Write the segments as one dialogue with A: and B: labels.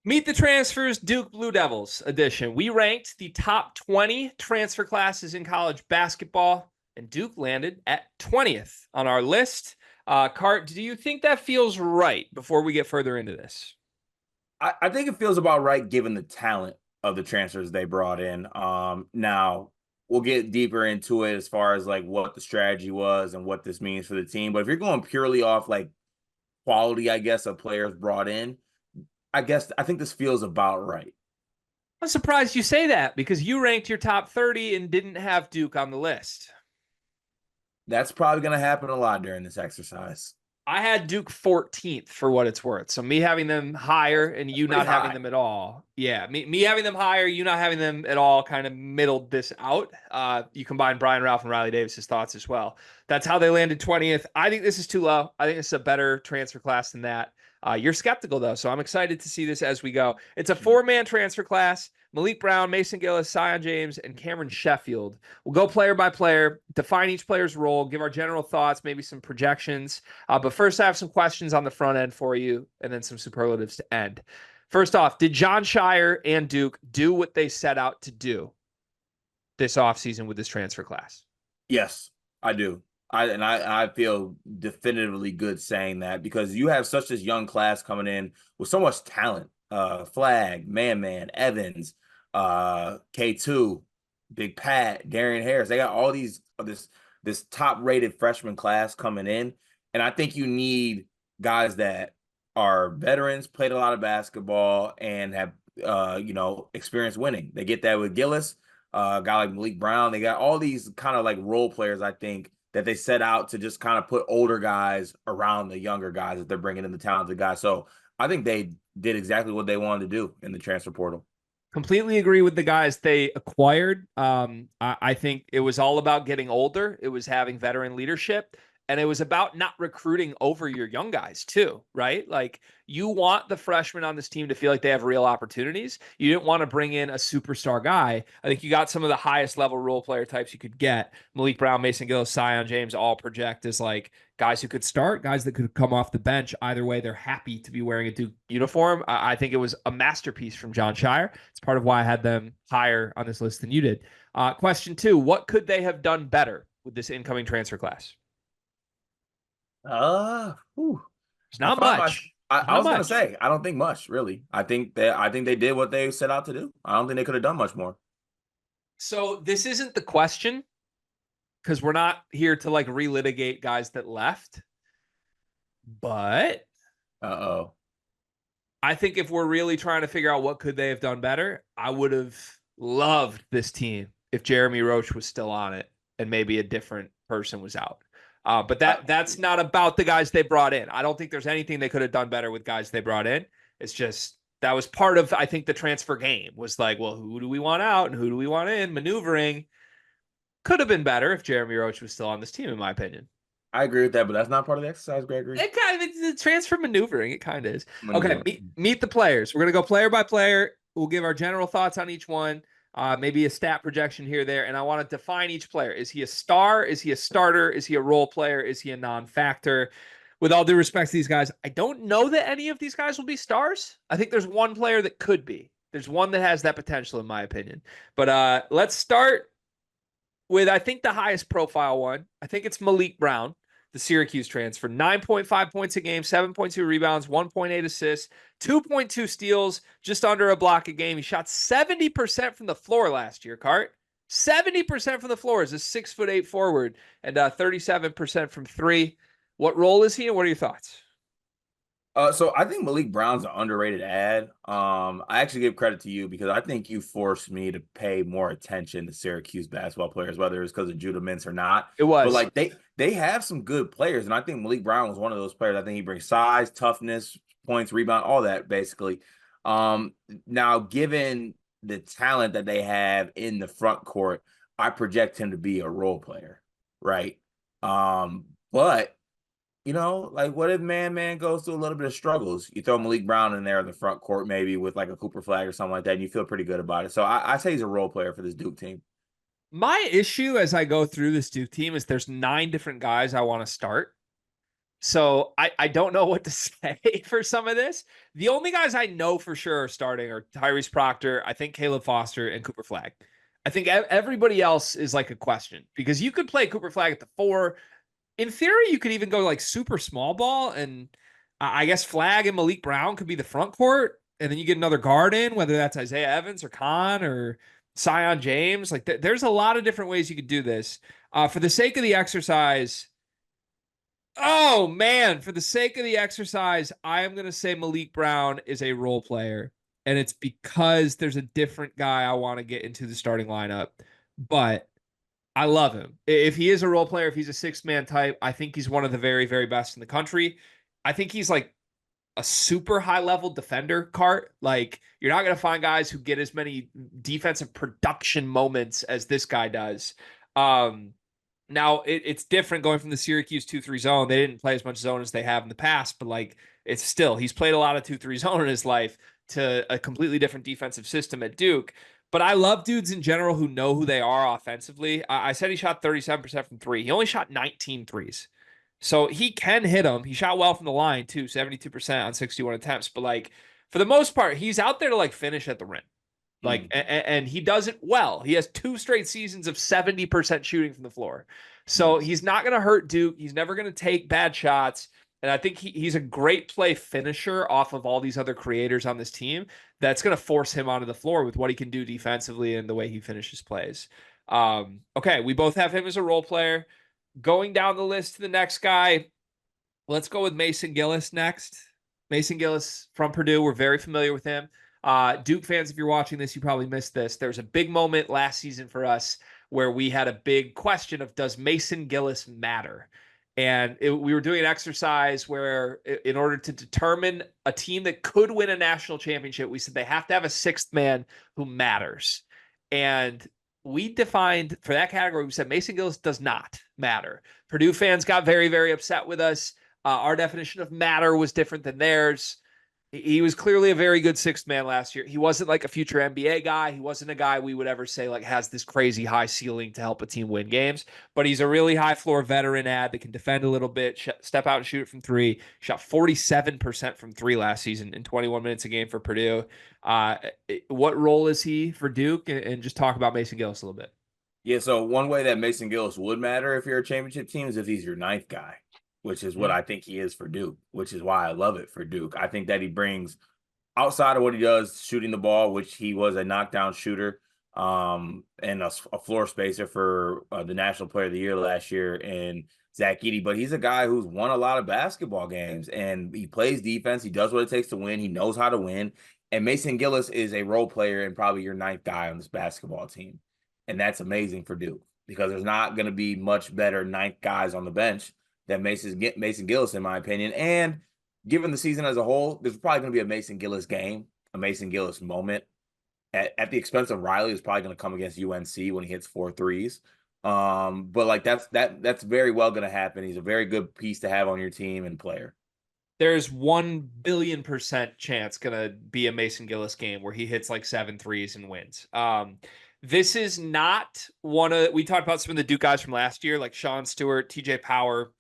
A: Meet the Transfers Duke Blue Devils edition. We ranked the top 20 transfer classes in college basketball, and Duke landed at 20th on our list. Cart, do you think that feels right before we get further into this?
B: I think it feels about right given the talent of the transfers they brought in. Now we'll get deeper into it as far as like what the strategy was and what this means for the team. But if you're going purely off like quality, I guess, of players brought in, I think this feels about right.
A: I'm surprised you say that because you ranked your top 30 and didn't have Duke on the list.
B: That's probably going to happen a lot during this exercise.
A: I had Duke 14th for what it's worth. So me having them higher and you
B: Pretty
A: not having
B: high.
A: them at all. Yeah, me having them higher, you not having them at all kind of middled this out. You combine Brian Ralph and Riley Davis's thoughts as well. That's how they landed 20th. I think this is too low. I think it's a better transfer class than that. You're skeptical though, so I'm excited to see this as we go. It's a 4-man transfer class. Malik Brown, Mason Gillis, Sion James, and Cameron Sheffield. We'll go player by player, define each player's role, give our general thoughts, maybe some projections. But first, I have some questions on the front end for you, and then some superlatives to end. First off, did Jon Scheyer and Duke do what they set out to do this offseason with this transfer class?
B: Yes, I do. I feel definitively good saying that because you have such this young class coming in with so much talent. Flag, Man, Evans, K2, Big Pat, Darian Harris. They got all this top rated freshman class coming in. And I think you need guys that are veterans, played a lot of basketball, and have experience winning. They get that with Gillis, a guy like Malik Brown. They got all these kind of like role players, I think, that they set out to just kind of put older guys around the younger guys that they're bringing in the talented guys. So I think they did exactly what they wanted to do in the transfer portal.
A: Completely agree with the guys they acquired. I think it was all about getting older. It was having veteran leadership. And it was about not recruiting over your young guys too, right? Like you want the freshmen on this team to feel like they have real opportunities. You didn't want to bring in a superstar guy. I think you got some of the highest level role player types you could get. Malik Brown, Mason Gillis, Sion James all project as like guys who could start, guys that could come off the bench. Either way, they're happy to be wearing a Duke uniform. I think it was a masterpiece from Jon Scheyer. It's part of why I had them higher on this list than you did. Question 2, what could they have done better with this incoming transfer class? It's
B: I
A: not
B: find my
A: much.
B: I
A: Not
B: was gonna
A: much.
B: say I don't think much really. I think they did what they set out to do. I don't think they could have done much more.
A: So this isn't the question because we're not here to like relitigate guys that left. But
B: Uh-oh.
A: I think if we're really trying to figure out what could they have done better, I would have loved this team if Jeremy Roach was still on it and maybe a different person was out. But that's not about the guys they brought in. I don't think there's anything they could have done better with guys they brought in. It's just that was part of, I think, the transfer game was like, well, who do we want out and who do we want in? Maneuvering could have been better if Jeremy Roach was still on this team, in my opinion.
B: I agree with that, but that's not part of the exercise, Gregory.
A: It kind of it's transfer maneuvering. It kind of is. Okay,
B: Maneuver.
A: meet the players. We're gonna go player by player. We'll give our general thoughts on each one. Maybe a stat projection here, there, and I want to define each player. Is he a star? Is he a starter? Is he a role player? Is he a non-factor? With all due respect to these guys, I don't know that any of these guys will be stars. I think there's one player that could be. There's one that has that potential, in my opinion. But let's start with, I think, the highest profile one. I think it's Malik Brown, the Syracuse transfer. 9.5 points a game, 7.2 rebounds, 1.8 assists, 2.2 steals, just under a block a game. He shot 70% from the floor last year, Cart. 70% from the floor as a 6'8" forward, and 37% from three. What role is he, and what are your thoughts?
B: So I think Malik Brown's an underrated ad. I actually give credit to you because I think you forced me to pay more attention to Syracuse basketball players, whether it's because of Judah Mintz or not.
A: It
B: But
A: was.
B: like they have some good players, and I think Malik Brown was one of those players. I think he brings size, toughness, points, rebound, all that basically. Now given the talent that they have in the front court, I project him to be a role player, right? But like what if man goes through a little bit of struggles? You throw Malik Brown in there in the front court, maybe with like a Cooper Flag or something like that, and you feel pretty good about it. So I say he's a role player for this Duke team.
A: My issue as I go through this Duke team is there's 9 different guys I want to start. So I don't know what to say for some of this. The only guys I know for sure are starting are Tyrese Proctor, I think Caleb Foster, and Cooper Flagg. I think everybody else is like a question because you could play Cooper Flagg at the 4. In theory, you could even go like super small ball, and I guess Flagg and Malik Brown could be the front court, and then you get another guard in, whether that's Isaiah Evans or Khan or Sion James. Like there's a lot of different ways you could do this. For the sake of the exercise, oh man, for the sake of the exercise, I am going to say Malik Brown is a role player, and it's because there's a different guy I want to get into the starting lineup, but I love him. If he is a role player, if he's a six-man type, I think he's one of the very, very best in the country. I think he's like a super high-level defender, Cart. Like, you're not going to find guys who get as many defensive production moments as this guy does. Now, it's different going from the Syracuse 2-3 zone. They didn't play as much zone as they have in the past, but like, it's still, he's played a lot of 2-3 zone in his life to a completely different defensive system at Duke. But I love dudes in general who know who they are offensively. I said he shot 37% from 3. He only shot 19 threes. So he can hit them. He shot well from the line too, 72% on 61 attempts. But like, for the most part, he's out there to like finish at the rim. Like, and he does it well. He has 2 straight seasons of 70% shooting from the floor. So he's not going to hurt Duke. He's never going to take bad shots. And I think he's a great play finisher off of all these other creators on this team. That's going to force him onto the floor with what he can do defensively and the way he finishes plays. Okay, we both have him as a role player. Going down the list to the next guy, let's go with Mason Gillis next. Mason Gillis from Purdue. We're very familiar with him. Duke fans, if you're watching this, you probably missed this. There's a big moment last season for us where we had a big question of, does Mason Gillis matter? And we were doing an exercise where, in order to determine a team that could win a national championship, we said they have to have a sixth man who matters. And we defined for that category, we said Mason Gillis does not matter. Purdue fans got very, very upset with us. Our definition of matter was different than theirs. He was clearly a very good sixth man last year. He wasn't like a future NBA guy. He wasn't a guy we would ever say like has this crazy high ceiling to help a team win games, but he's a really high floor veteran ad that can defend a little bit, step out and shoot it from 3. Shot 47% from 3 last season in 21 minutes a game for Purdue. What role is he for Duke? And just talk about Mason Gillis a little bit.
B: Yeah, so one way that Mason Gillis would matter if you're a championship team is if he's your 9th guy, which is what I think he is for Duke, which is why I love it for Duke. I think that he brings, outside of what he does shooting the ball, which he was a knockdown shooter and a floor spacer for the National Player of the Year last year in Zach Edey, but he's a guy who's won a lot of basketball games, and he plays defense. He does what it takes to win. He knows how to win. And Mason Gillis is a role player and probably your 9th guy on this basketball team. And that's amazing for Duke because there's not going to be much better 9th guys on the bench than Mason Gillis, in my opinion. And given the season as a whole, there's probably going to be a Mason Gillis game, a Mason Gillis moment. At the expense of Riley, is probably going to come against UNC when he hits 4 threes. But like that's very well going to happen. He's a very good piece to have on your team and player.
A: There's 1 billion% chance going to be a Mason Gillis game where he hits like 7 threes and wins. This is not we talked about some of the Duke guys from last year, like Sean Stewart, TJ Power,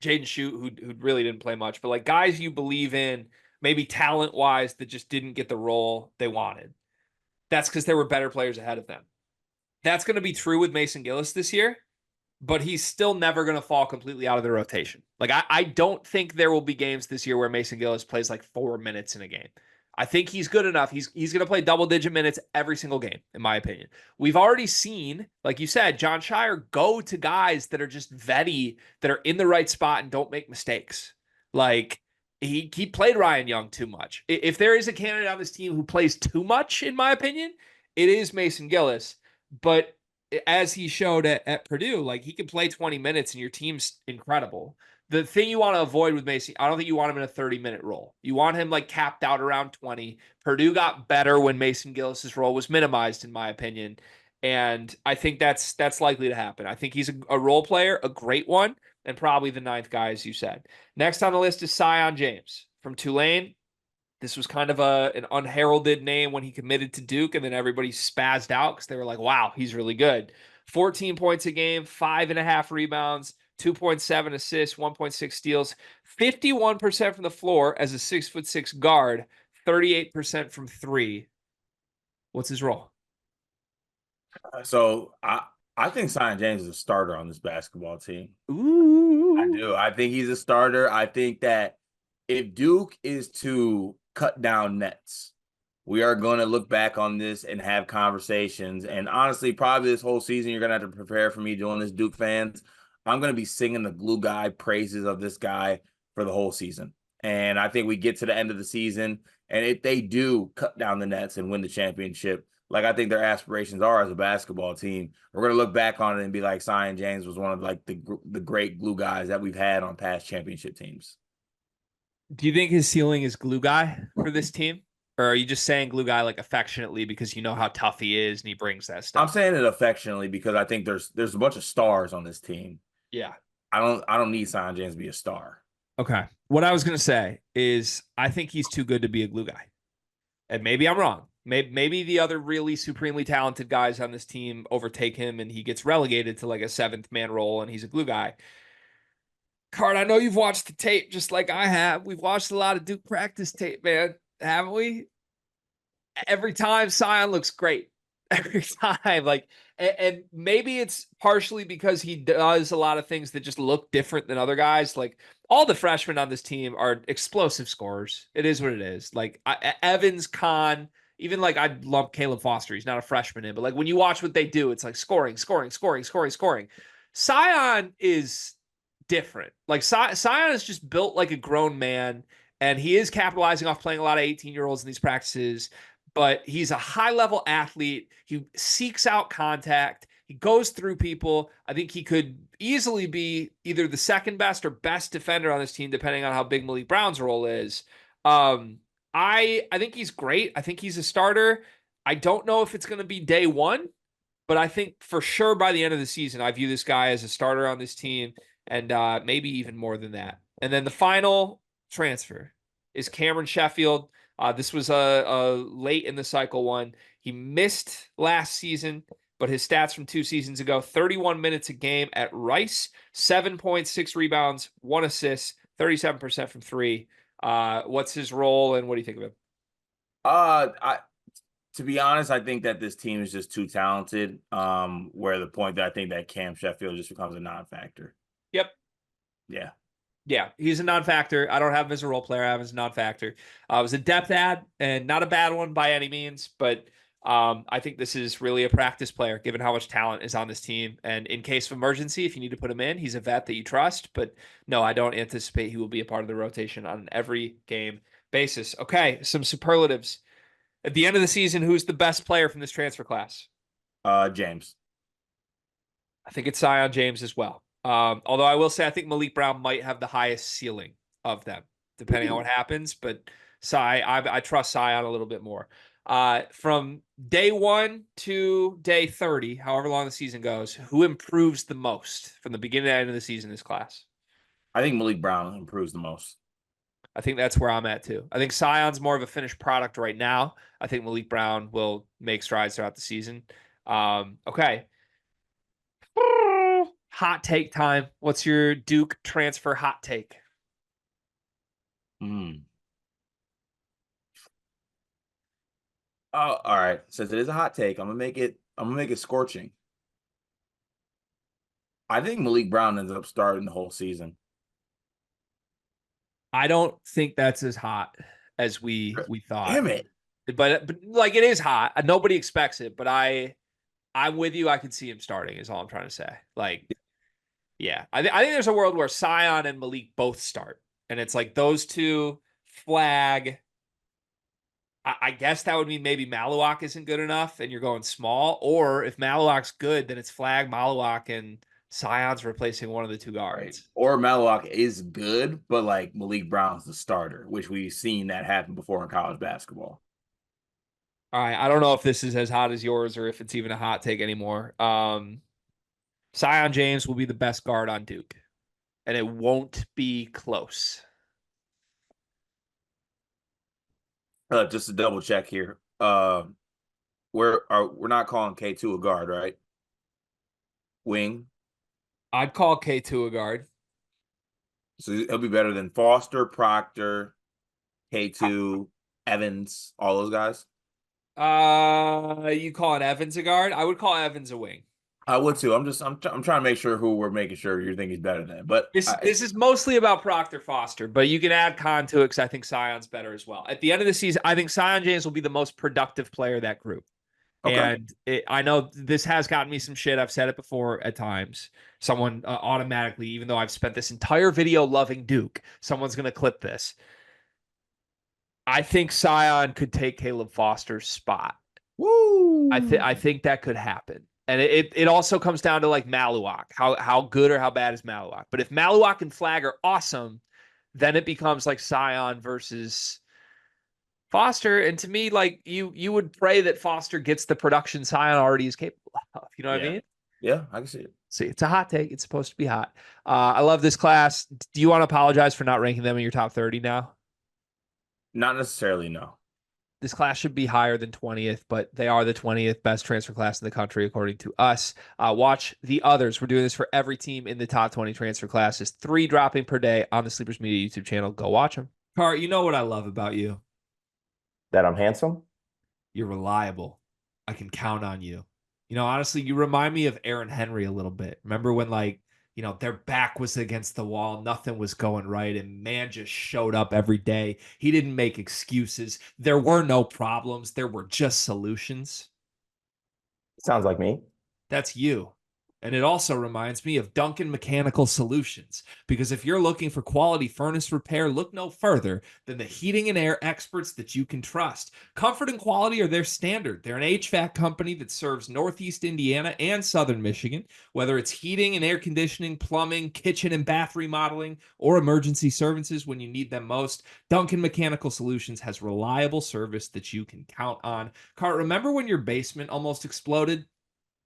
A: Jaden Schutt, who really didn't play much, but like guys you believe in, maybe talent-wise, that just didn't get the role they wanted. That's because there were better players ahead of them. That's going to be true with Mason Gillis this year, but he's still never going to fall completely out of the rotation. Like, I don't think there will be games this year where Mason Gillis plays like 4 minutes in a game. I think he's good enough. He's going to play double-digit minutes every single game, in my opinion. We've already seen, like you said, John Shire go to guys that are just vetty, that are in the right spot and don't make mistakes. Like, he played Ryan Young too much. If there is a candidate on this team who plays too much, in my opinion, it is Mason Gillis. But as he showed at Purdue, like he can play 20 minutes and your team's incredible. The thing you want to avoid with Mason, I don't think you want him in a 30-minute role. You want him like capped out around 20. Purdue got better when Mason Gillis's role was minimized, in my opinion. And I think that's likely to happen. I think he's a role player, a great one, and probably the 9th guy, as you said. Next on the list is Sion James from Tulane. This was kind of an unheralded name when he committed to Duke, and then everybody spazzed out because they were like, wow, he's really good. 14 points a game, 5.5 rebounds, 2.7 assists, 1.6 steals, 51% from the floor as a 6'6" guard, 38% from three. What's his role?
B: So I think Sion James is a starter on this basketball team. I
A: Ooh.
B: do. I think he's a starter. I think that if Duke is to cut down nets, we are going to look back on this and have conversations. And honestly, probably this whole season, you're going to have to prepare for me doing this, Duke fans. I'm going to be singing the glue guy praises of this guy for the whole season. And I think we get to the end of the season, and if they do cut down the nets and win the championship, like I think their aspirations are as a basketball team, we're going to look back on it and be like, Sion James was one of like the great glue guys that we've had on past championship teams.
A: Do you think his ceiling is glue guy for this team? Or are you just saying glue guy like affectionately because you know how tough he is and he brings that
B: I'm
A: stuff?
B: saying it affectionately because I think there's a bunch of stars on this team.
A: Yeah.
B: I don't need Sion James to be a star.
A: Okay. What I was going to say is I think he's too good to be a glue guy. And maybe I'm wrong. Maybe the other really supremely talented guys on this team overtake him and he gets relegated to like a seventh man role and he's a glue guy. Card, I know you've watched the tape just like I have. We've watched a lot of Duke practice tape, man. Haven't we? Every time Sion looks great. Every time. Like, and maybe it's partially because he does a lot of things that just look different than other guys. Like all the freshmen on this team are explosive scorers. It is what it is. Like Evans, Khan, even like I'd lump Caleb Foster. He's not a freshman in, but like when you watch what they do, it's like scoring, scoring, scoring, scoring, scoring. Sion is different. Like Sion is just built like a grown man, and he is capitalizing off playing a lot of 18-year-olds in these practices. But he's a high-level athlete. He seeks out contact. He goes through people. I think he could easily be either the second best or best defender on this team, depending on how big Malik Brown's role is. I think he's great. I think he's a starter. I don't know if it's going to be day one, but I think for sure by the end of the season, I view this guy as a starter on this team, and maybe even more than that. And then the final transfer is Cameron Sheffield. This was a late in the cycle one. He missed last season, but his stats from 2 seasons ago, 31 minutes a game at Rice, 7.6 rebounds, 1 assist, 37% from three. What's his role, and what do you think of him?
B: I To be honest, I think that this team is just too talented. Where the point that I think that Cam Sheffield just becomes a non-factor.
A: Yep.
B: Yeah.
A: Yeah, he's a non-factor. I don't have him as a role player. I have him as a non-factor. It was a depth ad and not a bad one by any means, but I think this is really a practice player given how much talent is on this team. And in case of emergency, if you need to put him in, he's a vet that you trust. But no, I don't anticipate he will be a part of the rotation on an every game basis. Okay, some superlatives. At the end of the season, who's the best player from this transfer class?
B: James.
A: I think it's Sion James as well. Although I will say I think Malik Brown might have the highest ceiling of them, depending on what happens. But I trust Sion a little bit more. From day 1 to day 30, however long the season goes, who improves the most from the beginning to the end of the season in this class?
B: I think Malik Brown improves the most.
A: I think that's where I'm at too. I think Sion's more of a finished product right now. I think Malik Brown will make strides throughout the season. Okay. Hot take time. What's your Duke transfer hot take?
B: Mm. Oh, all right. Since it is a hot take, I'm gonna make it scorching. I think Malik Brown ends up starting the whole season.
A: I don't think that's as hot as we thought.
B: Damn it.
A: But like it is hot. Nobody expects it, but I'm with you. I can see him starting is all I'm trying to say. Like, yeah. I think there's a world where Sion and Malik both start. And it's like those two flag. I guess that would mean maybe Maluak isn't good enough and you're going small. Or if Maluak's good, then it's flag, Maluak, and Sion's replacing one of the two guards.
B: Right. Or Malik is good, but like Malik Brown's the starter, which we've seen that happen before in college basketball.
A: All right. I don't know if this is as hot as yours or if it's even a hot take anymore. Sion James will be the best guard on Duke, and it won't be close.
B: Just to double check here. We're not calling K2 a guard, right? Wing.
A: I'd call K2 a guard.
B: So he'll be better than Foster, Proctor, K2, Evans, all those guys.
A: You call it Evans a guard? I would call Evans a wing.
B: I would too. I'm trying to make sure who we're making sure you think he's better than. But
A: This is mostly about Proctor Foster, but you can add Khan to it because I think Sion's better as well. At the end of the season, I think Sion James will be the most productive player of that group.
B: okay.
A: And I know this has gotten me some shit. I've said it before at times. Someone automatically, even though I've spent this entire video loving Duke, someone's going to clip this. I think Sion could take Caleb Foster's spot.
B: Woo!
A: I think that could happen. And it also comes down to like Maluak. How good or how bad is Maluak? But if Maluak and Flag are awesome, then it becomes like Sion versus Foster. And to me, like you would pray that Foster gets the production Sion already is capable of. You know what I mean?
B: Yeah, I can see it.
A: See, it's a hot take. It's supposed to be hot. I love this class. Do you want to apologize for not ranking them in your top 30 now?
B: Not necessarily, no.
A: This class should be higher than 20th, but they are the 20th best transfer class in the country, according to us. Watch the others. We're doing this for every team in the top 20 transfer classes. 3 dropping per day on the Sleepers Media YouTube channel. Go watch them. Car, you know what I love about you?
C: That I'm handsome?
A: You're reliable. I can count on you. You know, honestly, you remind me of Aaron Henry a little bit. Remember when, like, you know, their back was against the wall, nothing was going right, and man just showed up every day. He didn't make excuses. There were no problems. There were just solutions.
C: Sounds like me.
A: That's you. And it also reminds me of Duncan Mechanical Solutions, because if you're looking for quality furnace repair, look no further than the heating and air experts that you can trust. Comfort and quality are their standard. They're an HVAC company that serves Northeast Indiana and Southern Michigan, whether it's heating and air conditioning, plumbing, kitchen and bath remodeling, or emergency services when you need them most. Duncan Mechanical Solutions has reliable service that you can count on. Cart, remember when your basement almost exploded?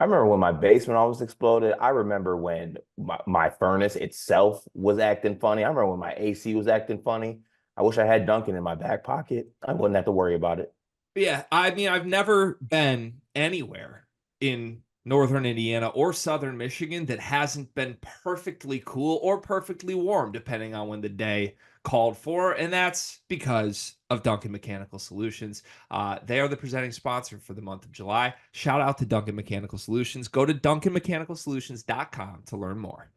C: I remember when my basement almost exploded. I remember when my furnace itself was acting funny. I remember when my AC was acting funny. I wish I had Duncan in my back pocket. I wouldn't have to worry about it.
A: Yeah, I mean, I've never been anywhere in northern Indiana or southern Michigan that hasn't been perfectly cool or perfectly warm, depending on when the day called for. And that's because of Duncan Mechanical Solutions. They are the presenting sponsor for the month of July. Shout out to Duncan Mechanical Solutions. Go to duncanmechanicalsolutions.com to learn more.